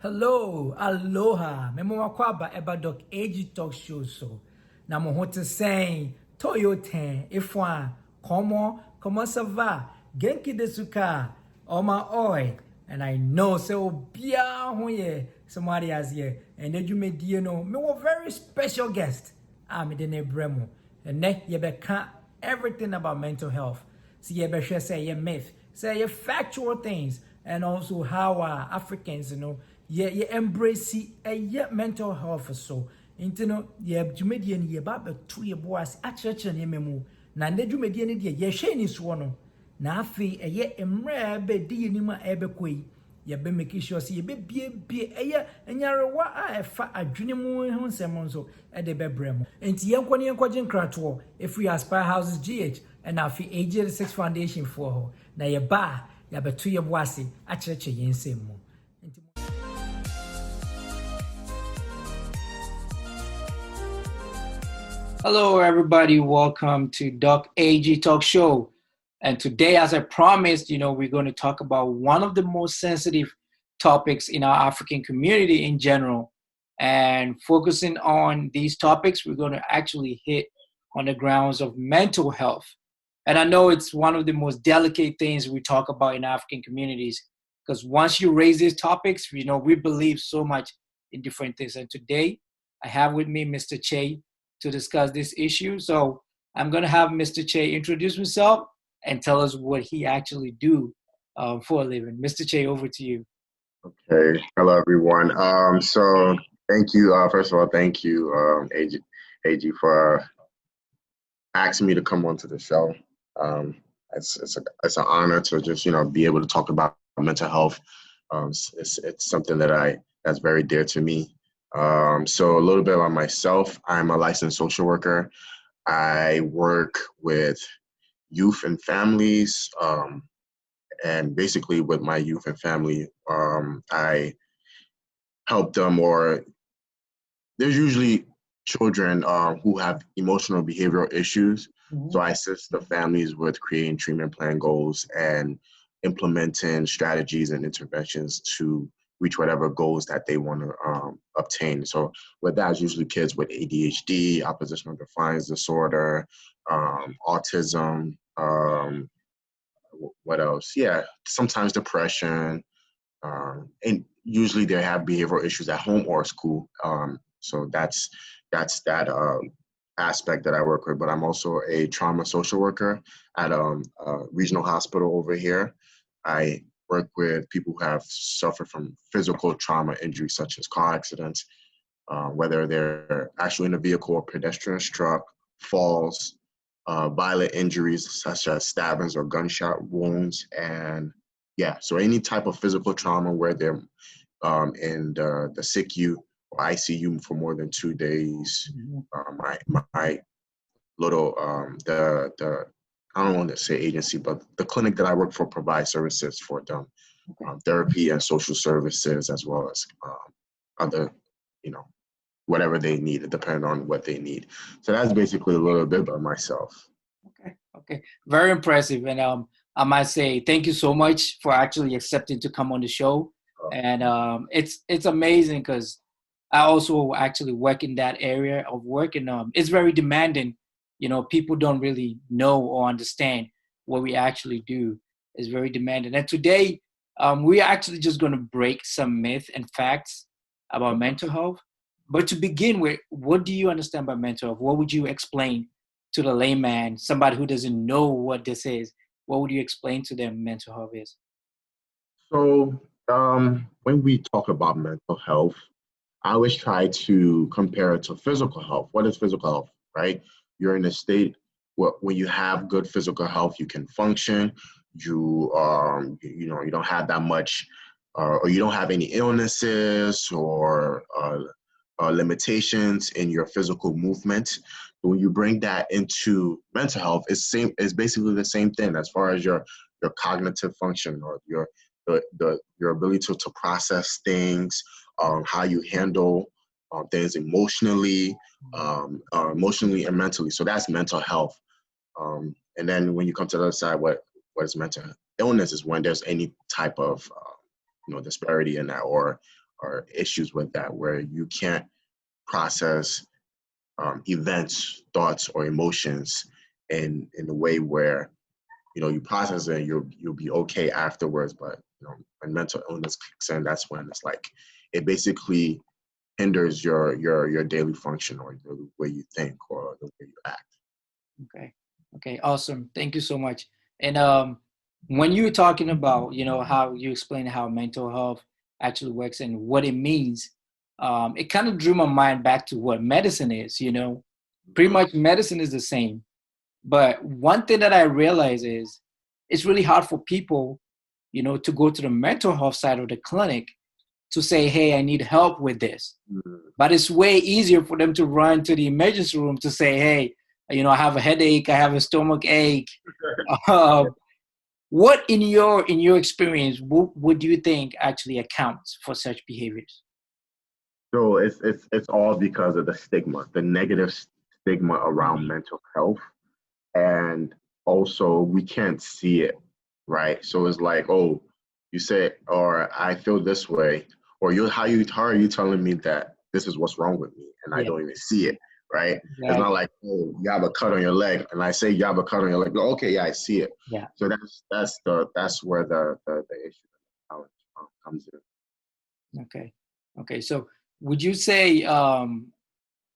Hello, aloha. Memo wakwaba eba Doc AG Talk Show so. Na mo hote saying Toyota ifwa komo sava genki desuka oma oi. And I know so bia hoye somebody as here. And then you made no me a very special guest. Me dene bremo. And ne yebeka everything about mental health. See yebeshe say ye myth, say ye factual things, and also how Africans, you embrace mental health so. Into no ye Jumedian ye baba to ye boys at church and yememu. Na ne Jumedian ye shani swono. Na afi ye emre be di nima ebe kwe. Ye be make sure see ye be enyarewa a efa adwene mu ho nsem so e de bebrem. Enti yenkɔ ne yenkɔgye nkrato if we aspire houses GH and afi AG6 foundation for ho. Na ye ba ya beto ye boase a kyerɛkyerɛ yen nsem mu. Hello, everybody. Welcome to Doc AG Talk Show. And today, as I promised, we're going to talk about one of the most sensitive topics in our African community in general. And focusing on these topics, we're going to actually hit on the grounds of mental health. And I know it's one of the most delicate things we talk about in African communities, because once you raise these topics, we believe so much in different things. And today, I have with me Mr. Che to discuss this issue. So I'm going to have Mr. Che introduce himself and tell us what he actually do for a living. Mr. Che, over to you. Okay. Hello, everyone. So thank you. First of all, thank you, AG, for asking me to come onto the show. It's an honor to just be able to talk about mental health. It's something that's very dear to me. So a little bit about myself. I'm a licensed social worker. I work with youth and families, and basically with my youth and family, I help them, or there's usually children who have emotional behavioral issues. Mm-hmm. So I assist the families with creating treatment plan goals and implementing strategies and interventions to reach whatever goals that they want to obtain. So with that, it's usually kids with ADHD, oppositional defiance disorder, autism, what else? Yeah, sometimes depression, and usually they have behavioral issues at home or school. So that's that aspect that I work with. But I'm also a trauma social worker at a regional hospital over here. I work with people who have suffered from physical trauma injuries such as car accidents, whether they're actually in a vehicle or pedestrian struck, falls, violent injuries such as stabbings or gunshot wounds. And yeah, so any type of physical trauma where they're in the SICU or ICU for more than 2 days. My little, the I don't want to say agency, but the clinic that I work for provides services for them, therapy and social services, as well as other, whatever they need, depending on what they need. So that's basically a little bit about myself. Okay. Very impressive. And I might say thank you so much for actually accepting to come on the show. And it's amazing because I also actually work in that area of work, and it's very demanding. People don't really know or understand what we actually do. It's very demanding. And today, we're actually just going to break some myths and facts about mental health. But to begin with, what do you understand by mental health? What would you explain to the layman, somebody who doesn't know what this is? What would you explain to them mental health is? So when we talk about mental health, I always try to compare it to physical health. What is physical health, right? You're in a state where when you have good physical health, you can function. You don't have that much, or you don't have any illnesses or limitations in your physical movement. But when you bring that into mental health, it's basically the same thing as far as your cognitive function, or your ability to process things, how you handle things emotionally and mentally. So that's mental health. And then when you come to the other side, what is mental illness is when there's any type of disparity in that, or issues with that, where you can't process events, thoughts, or emotions in a way where you process it, and you'll be okay afterwards. But when mental illness kicks in, that's when it's like it basically hinders your daily function, or the way you think, or the way you act. Okay, awesome. Thank you so much. And when you were talking about, how you explain how mental health actually works and what it means, it kind of drew my mind back to what medicine is. Pretty much medicine is the same. But one thing that I realize is it's really hard for people, to go to the mental health side of the clinic to say, hey, I need help with this. But it's way easier for them to run to the emergency room to say, hey, I have a headache, I have a stomach ache. What in your experience, what do you think actually accounts for such behaviors? So it's all because of the stigma, the negative stigma around mental health. And also we can't see it, right? So it's like, oh, you say, or I feel this way, or how are you telling me that this is what's wrong with me, and I don't even see it, right? Exactly. It's not like, oh, you have a cut on your leg, and I say you have a cut on your leg. Okay, yeah, I see it. Yeah. So that's where the issue comes in. Okay. So would you say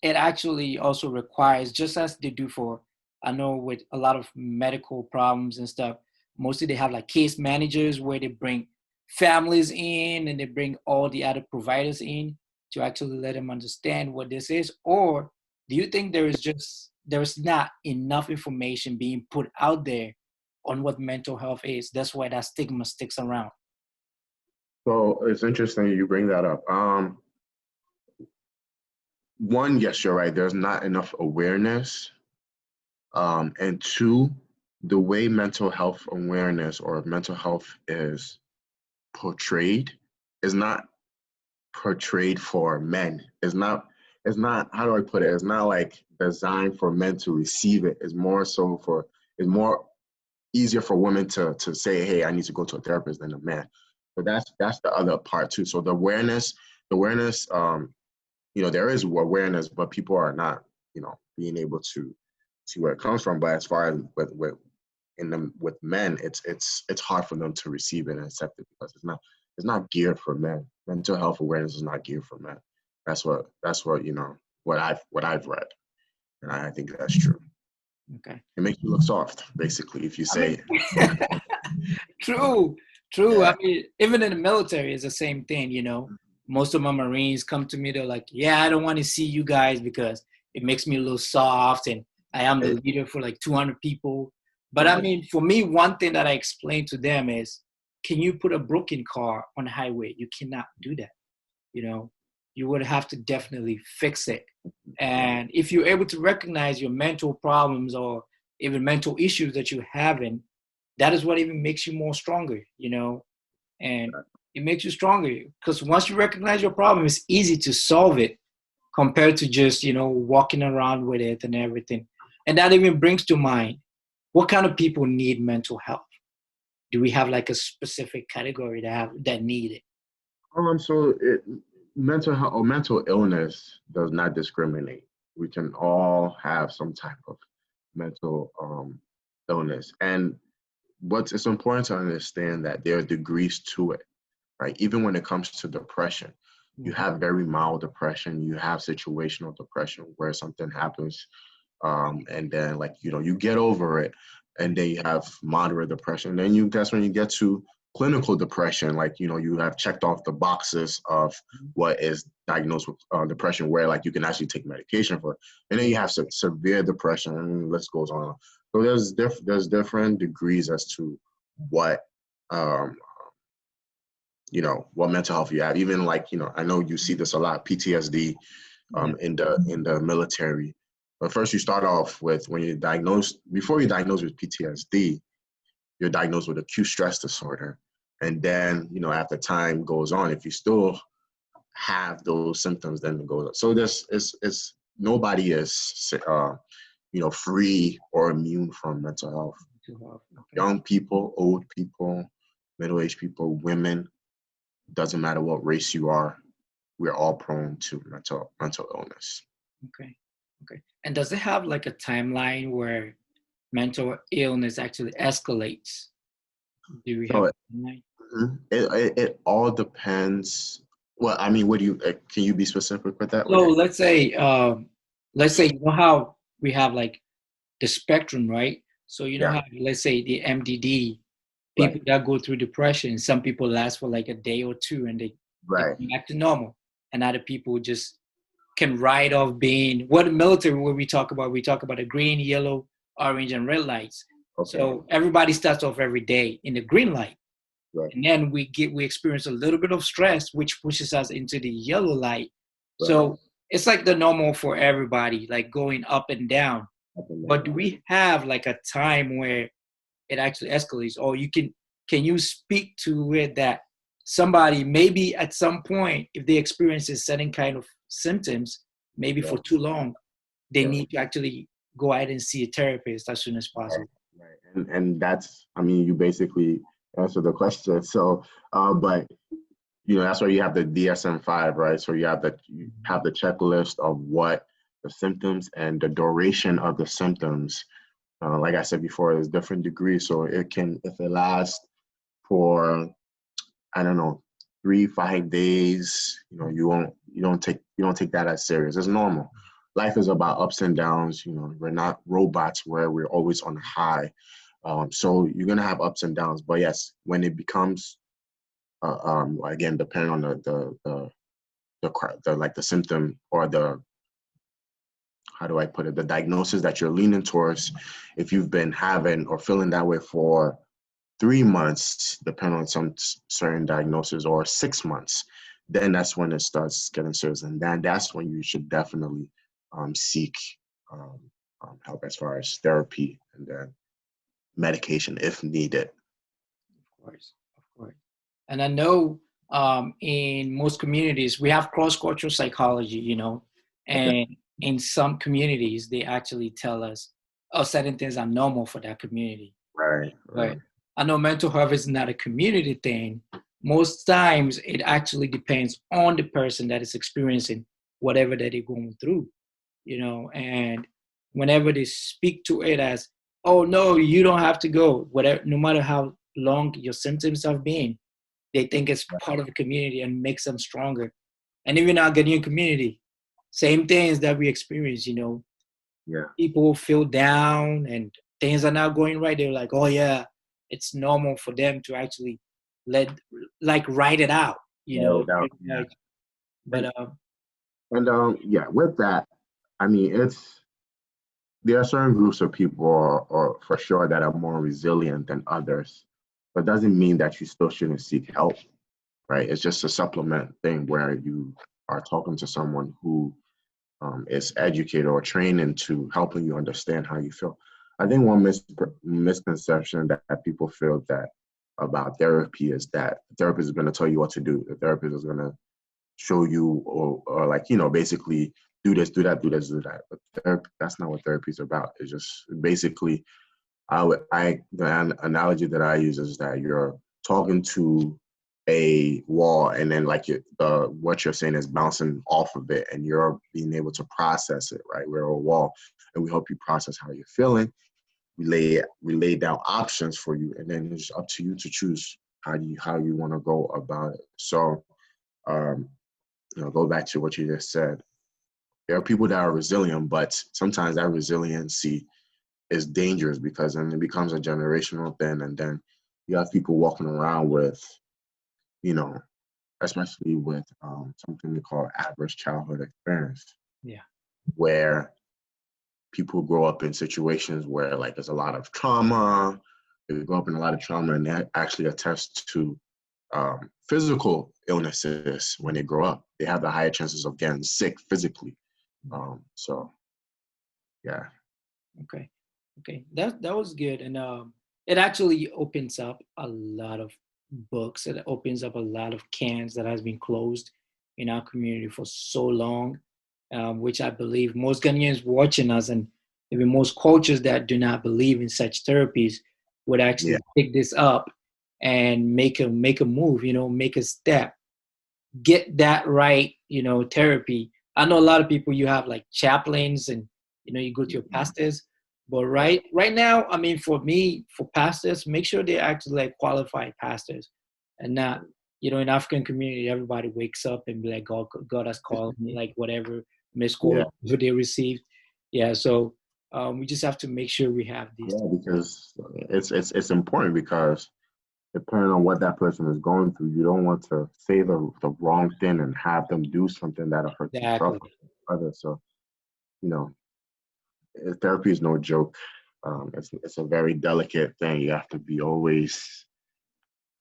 it actually also requires, just as they do for, I know with a lot of medical problems and stuff, mostly they have like case managers where they bring families in and they bring all the other providers in to actually let them understand what this is? Or do you think there is not enough information being put out there on what mental health is? That's why that stigma sticks around. So it's interesting you bring that up. One, yes, you're right. There's not enough awareness. And two, the way mental health awareness or mental health is portrayed is not portrayed for men. It's not, how do I put it? It's not like designed for men to receive it. It's more easier for women to say, hey, I need to go to a therapist than a man. But that's the other part too. So the awareness, there is awareness, but people are not, being able to see where it comes from. But as far as with men, it's hard for them to receive it and accept it, because it's not geared for men. Mental health awareness is not geared for men. That's what what I've read, and I think that's true. Okay. It makes you look soft, basically, if you say. True. Yeah. I mean, even in the military, it's the same thing. Most of my Marines come to me, they're like, yeah, I don't want to see you guys because it makes me a little soft, and I am the leader for like 200 people. But I mean, for me, one thing that I explain to them is, can you put a broken car on the highway? You cannot do that. You would have to definitely fix it. And if you're able to recognize your mental problems or even mental issues that you're having, that is what even makes you more stronger, and it makes you stronger because once you recognize your problem, it's easy to solve it compared to just, walking around with it and everything. And that even brings to mind, what kind of people need mental health? Do we have like a specific category that need it? So mental health or mental illness does not discriminate. We can all have some type of mental illness, and it's important to understand that there are degrees to it, right? Even when it comes to depression, you have very mild depression, you have situational depression where something happens, and then you get over it, and then you have moderate depression. Then that's when you get to clinical depression, you have checked off the boxes of what is diagnosed with depression, where you can actually take medication for it. And then you have severe depression, and the list goes on. So there's different degrees as to what what mental health you have. Even I know you see this a lot, PTSD in the military. But first you start off with, before you're diagnosed with PTSD, you're diagnosed with acute stress disorder. And then, after time goes on, if you still have those symptoms, then it goes on. So nobody is, free or immune from mental health. Okay. Young people, old people, middle-aged people, women, doesn't matter what race you are, we're all prone to mental illness. Okay. Okay. And does it have like a timeline where mental illness actually escalates? Do we have So a timeline? it all depends. Well, I mean, what do you can you be specific with that? So let's say you know how we have like the spectrum, right? So you know Yeah, how let's say the MDD right, people that go through depression, some people last for like a day or two and they right, come back to normal, and other people just can ride off being what the military where we talk about the green, yellow, orange, and red lights. okay, So everybody starts off every day in the green light, right, and then we experience a little bit of stress, which pushes us into the yellow light. right. So it's like the normal for everybody, like going up and down. Up and But do down, right. we have like a time where it actually escalates, or can you speak to it that somebody maybe at some point, if they experience a certain kind of symptoms, maybe Yeah, for too long, they yeah. need to actually go out and see a therapist as soon as Right, possible? right. And that's, I mean, you basically answered the question. So, but that's why you have the DSM-5, right? So you have the checklist of what the symptoms and the duration of the symptoms. Like I said before, there's different degrees. So if it lasts for, I don't know, 3, 5 days, you don't take that as serious. It's normal. Life is about ups and downs. We're not robots where we're always on a high. So you're gonna have ups and downs. But yes, when it becomes, again, depending on the symptom or the, how do I put it, the diagnosis that you're leaning towards. If you've been having or feeling that way for 3 months, depending on some certain diagnosis, or 6 months, then that's when it starts getting serious, and then that's when you should definitely seek um, help as far as therapy and then medication if needed. Of course, of course. And I know in most communities we have cross-cultural psychology, Okay. and in some communities they actually tell us, oh, certain things are normal for that community. Right. But I know mental health is not a community thing. Most times it actually depends on the person that is experiencing whatever that they're going through, and whenever they speak to it as, oh no, you don't have to go, whatever, no matter how long your symptoms have been, they think it's Right. part of the community and makes them stronger. And even our Ghanaian community, same things that we experience, Yeah. people feel down and things are not going right. They're like, oh yeah, it's normal for them to actually write it out, Right. Yeah. like, but And yeah, with that, I mean, there are certain groups of people, or for sure, that are more resilient than others, but doesn't mean that you still shouldn't seek help, right? It's just a supplement thing where you are talking to someone who is educated or trained into helping you understand how you feel. I think one misconception that people feel that about therapy is that the therapist is going to tell you what to do. The therapist is going to show you, or like, basically do this, do that, do this, do that. But that's not what therapy is about. It's just basically, the analogy that I use is that you're talking to a wall, and then like what you're saying is bouncing off of it, and you're being able to process it, right? We're a wall, and we help you process how you're feeling. We lay down options for you, and then it's up to you to choose how you want to go about it. So, um, go back to what you just said. There are people that are resilient, but sometimes that resiliency is dangerous, because then it becomes a generational thing, and then you have people walking around with, you know, especially with something we call adverse childhood experience, yeah. where people grow up in situations where, like, there's a lot of trauma. They grow up in a lot of trauma, and that actually attests to physical illnesses when they grow up. They have the higher chances of getting sick physically. So, yeah. Okay. Okay. That was good. And it actually opens up a lot of books. It opens up a lot of cans that has been closed in our community for so long, which I believe most Ghanaians watching us, and even most cultures that do not believe in such therapies, would Yeah. actually pick this up and make a move, make a step get that right, therapy. I know a lot of people, you have like chaplains and, you go to your pastors, but right now, I mean, for me, for pastors, make sure they're actually like qualified pastors and not, in African community, everybody wakes up and be like, God has called me, like whatever Yeah. school they received. Yeah. So we just have to make sure we have these. Yeah, because it's important because depending on what that person is going through, you don't want to say the wrong thing and have them do something that'll hurt themselves Exactly. or others. So, you know, therapy is no joke. It's a very delicate thing. You have to be always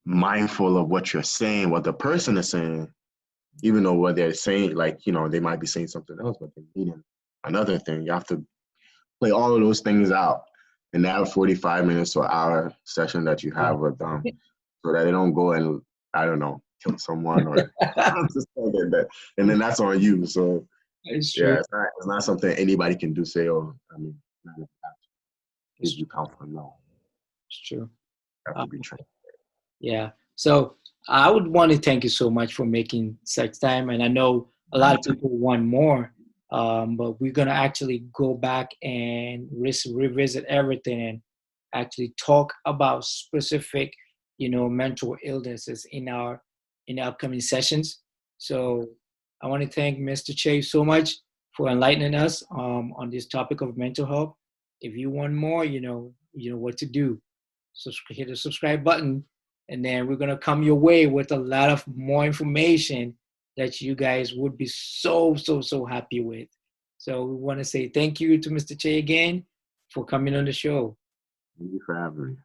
mindful of what you're saying, what the person is saying, even though what they're saying, like, they might be saying something else, but they're meaning another thing. You have to play all of those things out in that 45 minutes or hour session that you Yeah. have with them so that they don't go and, I don't know, kill someone or just like that. And then that's on you. So, It's true. yeah, it's not something anybody can do, say, oh, I mean, It's, you count for no. it's true. You have to be trained. Yeah. So I would want to thank you so much for making such time. And I know a lot of people want more, but we're going to actually go back and revisit everything and actually talk about specific, mental illnesses in the upcoming sessions. So I want to thank Mr. Che so much for enlightening us on this topic of mental health. If you want more, you know what to do. So hit the subscribe button, and then we're gonna come your way with a lot of more information that you guys would be so happy with. So we want to say thank you to Mr. Che again for coming on the show. Thank you for having me.